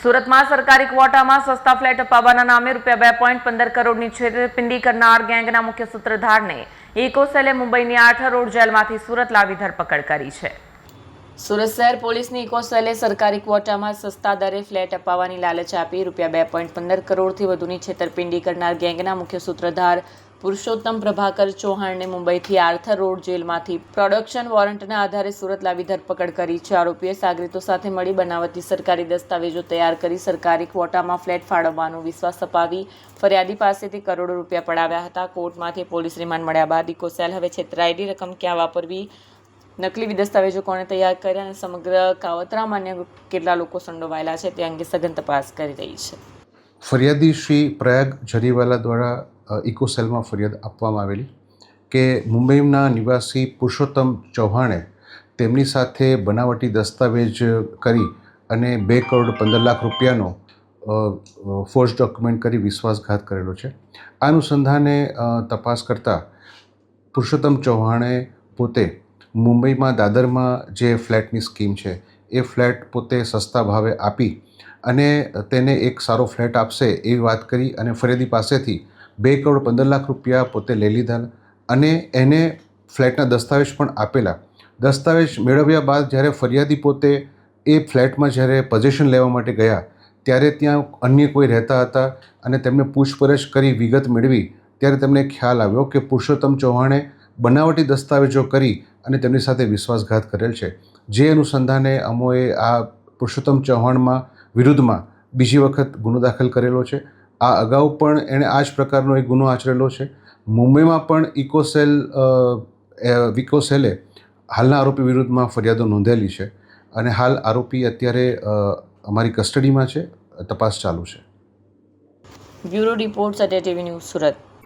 સુરતમાં સરકારી ક્વોટામાં સસ્તા ફ્લેટ અપાવવાના નામે ₹2.15 કરોડની છેતરપિંડી કરનાર ગેંગના મુખ્ય સૂત્રધારને ઇકોસેલે મુંબઈની 8 રોડ જેલમાંથી સુરત લાવી ધરપકડ કરી છે. સુરત શહેર પોલીસની ઇકોસેલે સરકારી ક્વોટામાં સસ્તા દરે ફ્લેટ અપાવવાની લાલચ આપી ₹2.15 કરોડથી વધુની છેતરપિંડી કરનાર ગેંગના મુખ્ય સૂત્રધાર પુરુષોત્તમ પ્રભાકર ચૌહાણને મુંબઈથી આર્થર રોડ જેલમાંથી પ્રોડક્શન વોરંટના આધારે સુરત લાવી ધરપકડ કરી છે. આરોપીએ સાગરીતો સાથે મળી બનાવટી સરકારી દસ્તાવેજો તૈયાર કરી સરકારી ક્વોટામાં ફ્લેટ ફાળવવાનો વિશ્વાસ અપાવી ફરિયાદી પાસેથી કરોડો રૂપિયા પડાવ્યા હતા. કોર્ટમાંથી પોલીસ રિમાન્ડ મળ્યા બાદ ઇકોસેલ હવે છેતરાયેલી રકમ ક્યાં વાપરવી, નકલી દસ્તાવેજો કોણે તૈયાર કર્યા અને સમગ્ર કાવતરામાં અન્ય કેટલા લોકો સંડોવાયેલા છે તે અંગે સઘન તપાસ કરી રહી છે. ફરિયાદી શ્રી પ્રયાગ જરીવાલા દ્વારા ઇકોસેલમાં ફરિયાદ આપવામાં આવેલી કે મુંબઈના નિવાસી પુરુષોત્તમ ચૌહાણે તેમની સાથે બનાવટી દસ્તાવેજ કરી અને ₹2 કરોડ 15 લાખ રૂપિયાનો ફોર્જ ડોક્યુમેન્ટ કરી વિશ્વાસઘાત કરેલો છે. આ અનુસંધાને તપાસ કરતાં પુરુષોત્તમ ચૌહાણે પોતે મુંબઈમાં દાદરમાં જે ફ્લેટની સ્કીમ છે એ ફ્લેટ પોતે સસ્તા ભાવે આપી અને તેને એક સારો ફ્લેટ આપશે એવી વાત કરી અને ફરિયાદી પાસેથી ₹2 કરોડ 15 લાખ રૂપિયા પોતે લઈ લીધા અને એને ફ્લેટના દસ્તાવેજ પણ આપેલા. દસ્તાવેજ મેળવ્યા બાદ જ્યારે ફરિયાદી પોતે એ ફ્લેટમાં જ્યારે પોઝેશન લેવા માટે ગયા ત્યારે ત્યાં અન્ય કોઈ રહેતા હતા અને તેમને પૂછપરછ કરી વિગત મેળવી ત્યારે તેમને ખ્યાલ આવ્યો કે પુરુષોત્તમ ચૌહાણે બનાવટી દસ્તાવેજો કરી અને તેમની સાથે વિશ્વાસઘાત કરેલ છે. જે અનુસંધાને અમોએ આ પુરુષોત્તમ ચૌહાણમાં વિરુદ્ધમાં બીજી વખત ગુનો દાખલ કરેલો છે. આ અગાઉ પણ એણે આ જ પ્રકારનો એક ગુનો આચરેલો છે. મુંબઈમાં પણ ઇકોસેલે હાલના આરોપી વિરુદ્ધમાં ફરિયાદો નોંધેલી છે અને હાલ આરોપી અત્યારે અમારી કસ્ટડીમાં છે. તપાસ ચાલુ છે. બ્યુરો રિપોર્ટ સત્ય ટીવી ન્યૂઝ સુરત.